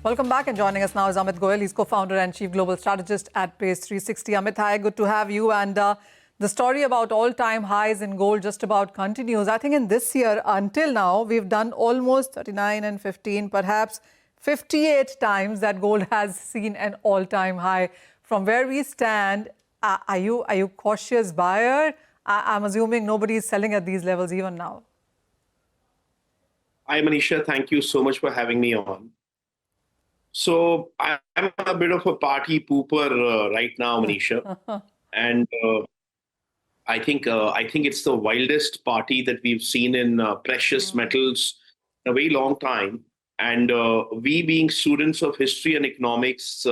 Welcome back, and joining us now is Amit Goel. He's co-founder and chief global strategist at Pace360. Amit, hi, good to have you. And the story about all-time highs in gold just about continues. I think in this year, until now, we've done almost 39 and 15, perhaps 58 times that gold has seen an all-time high. From where we stand, are you cautious buyer? I'm assuming nobody is selling at these levels even now. Hi, Manisha. Thank you so much for having me on. So I'm a bit of a party pooper right now, Manisha, and I think it's the wildest party that we've seen in precious metals in a very long time. And we, being students of history and economics,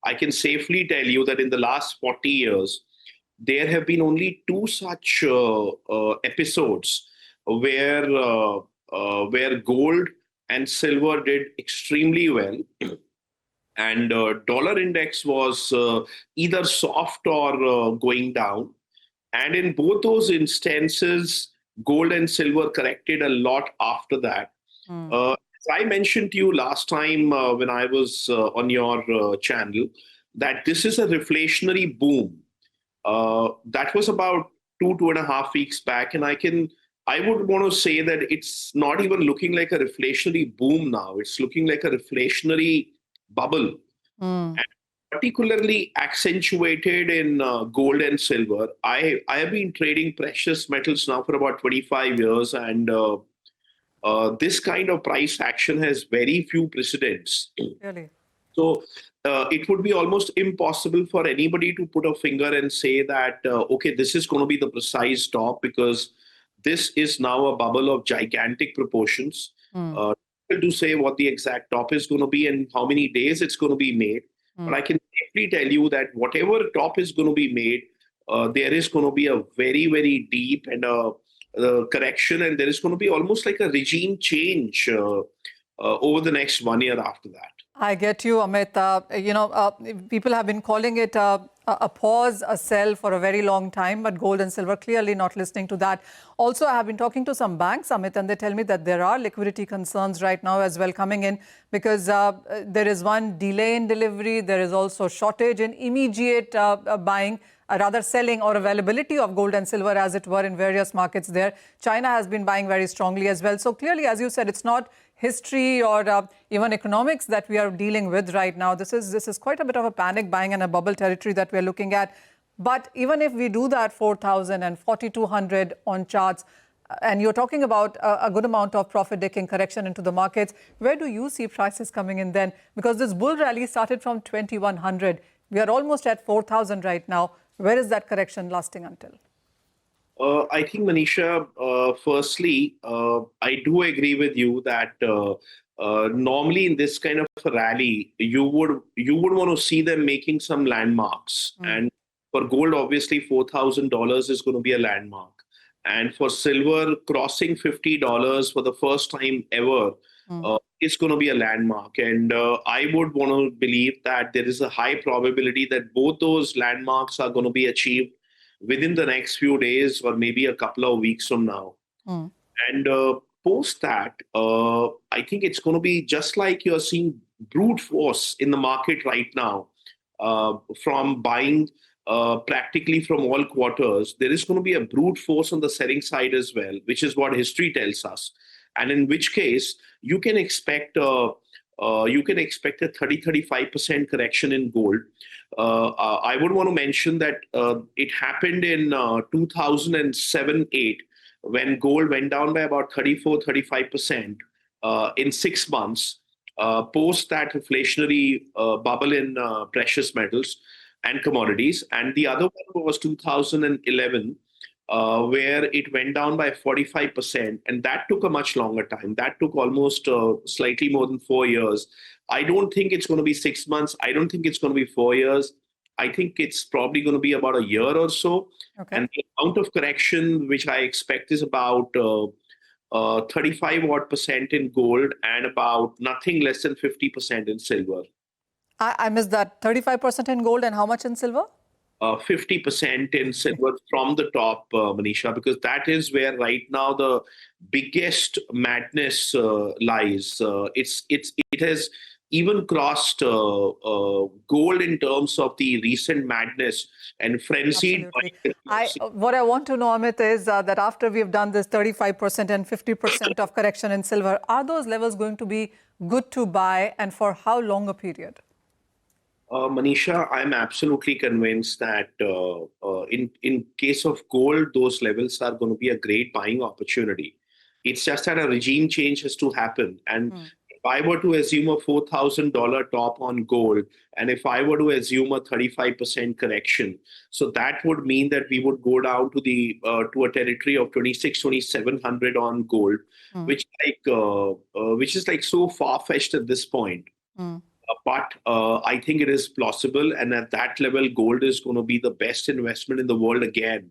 I can safely tell you that in the last 40 years, there have been only two such episodes where gold and silver did extremely well, and dollar index was either soft or going down. And in both those instances, gold and silver corrected a lot after that. As I mentioned to you last time when I was on your channel, that this is a reflationary boom. That was about 2.5 weeks back, and I would want to say that it's not even looking like a reflationary boom now. It's looking like a reflationary bubble, and particularly accentuated in gold and silver. I have been trading precious metals now for about 25 years, and this kind of price action has very few precedents. Really? So it would be almost impossible for anybody to put a finger and say that, okay, this is going to be the precise top, because this is now a bubble of gigantic proportions. To say what the exact top is going to be and how many days it's going to be made. But I can safely tell you that whatever top is going to be made, there is going to be a very, very deep and correction, and there is going to be almost like a regime change over the next 1 year after that. I get you, Amit. People have been calling it a pause, a sell for a very long time, but gold and silver clearly not listening to that. Also, I have been talking to some banks, Amit, and they tell me that there are liquidity concerns right now as well coming in, because there is one delay in delivery. There is also shortage in immediate buying, rather selling or availability of gold and silver, as it were, in various markets there. China has been buying very strongly as well. So clearly, as you said, it's not history or even economics that we are dealing with right now. This is quite a bit of a panic buying and a bubble territory that we're looking at. But even if we do that 4,000 and 4,200 on charts, and you're talking about a good amount of profit-taking correction into the markets, where do you see prices coming in then? Because this bull rally started from 2,100. We are almost at 4,000 right now. Where is that correction lasting until? I think, Manisha, firstly, I do agree with you that normally in this kind of a rally, you would want to see them making some landmarks. And for gold, obviously, $4,000 is going to be a landmark. And for silver, crossing $50 for the first time ever is going to be a landmark. And I would want to believe that there is a high probability that both those landmarks are going to be achieved within the next few days or maybe a couple of weeks from now. And post that, I think it's going to be just like you're seeing brute force in the market right now, from buying practically from all quarters. There is going to be a brute force on the selling side as well, which is what history tells us. And in which case, you can expect a 30-35% correction in gold. I would want to mention that it happened in 2007-8, when gold went down by about 34-35% in 6 months, post that inflationary bubble in precious metals and commodities. And the other one was 2011, where it went down by 45%, and that took a much longer time. That took almost slightly more than 4 years. I don't think it's going to be 6 months. I don't think it's going to be 4 years. I think it's probably going to be about a year or so. Okay. And the amount of correction which I expect is about 35% in gold and about nothing less than 50% in silver. I missed that. 35% in gold and how much in silver? 50% in silver from the top, Manisha, because that is where right now the biggest madness lies. It has even crossed gold in terms of the recent madness and frenzied Absolutely. buying. What I want to know, Amit, is that after we've done this 35% and 50% of correction in silver, are those levels going to be good to buy, and for how long a period? Manisha, I'm absolutely convinced that in case of gold, those levels are going to be a great buying opportunity. It's just that a regime change has to happen. And if I were to assume a $4,000 top on gold, and if I were to assume a 35% correction, so that would mean that we would go down to the to a territory of 2,700 on gold, which is like so far-fetched at this point. But I think it is plausible, and at that level, gold is going to be the best investment in the world again.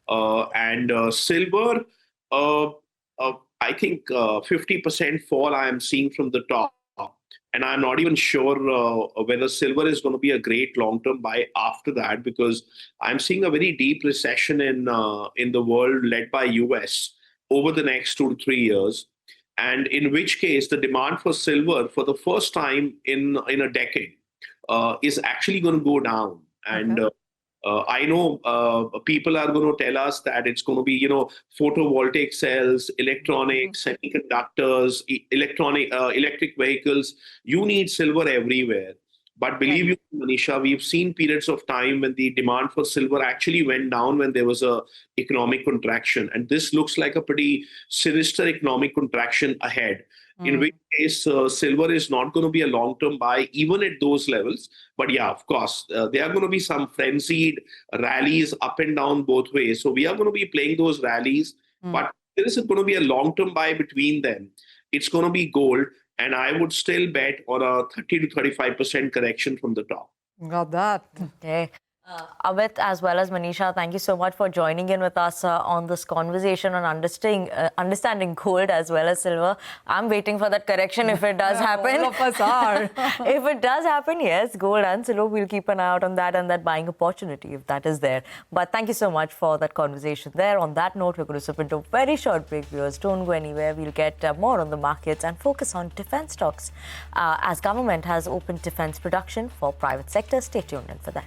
And silver, uh, I think 50% fall I am seeing from the top. And I'm not even sure whether silver is going to be a great long-term buy after that, because I'm seeing a very deep recession in the world led by US over the next 2 to 3 years. And in which case, the demand for silver for the first time in a decade is actually going to go down. And I know people are going to tell us that it's going to be, photovoltaic cells, electronics, semiconductors, electric vehicles. You need silver everywhere. But believe you, Manisha, we've seen periods of time when the demand for silver actually went down when there was a economic contraction. And this looks like a pretty sinister economic contraction ahead, in which case silver is not going to be a long-term buy, even at those levels. But yeah, of course, there are going to be some frenzied rallies up and down both ways. So we are going to be playing those rallies, but there isn't going to be a long-term buy between them. It's going to be gold. And I would still bet on a 30 to 35% correction from the top. Got that. Okay. Amit, as well as Manisha, thank you so much for joining in with us on this conversation on understanding gold as well as silver. I'm waiting for that correction if it does happen. All of us are. If it does happen, yes, gold and silver, we'll keep an eye out on that and that buying opportunity if that is there. But thank you so much for that conversation there. On that note, we're going to slip into a very short break, viewers. Don't go anywhere. We'll get more on the markets and focus on defense stocks as government has opened defense production for private sector. Stay tuned in for that.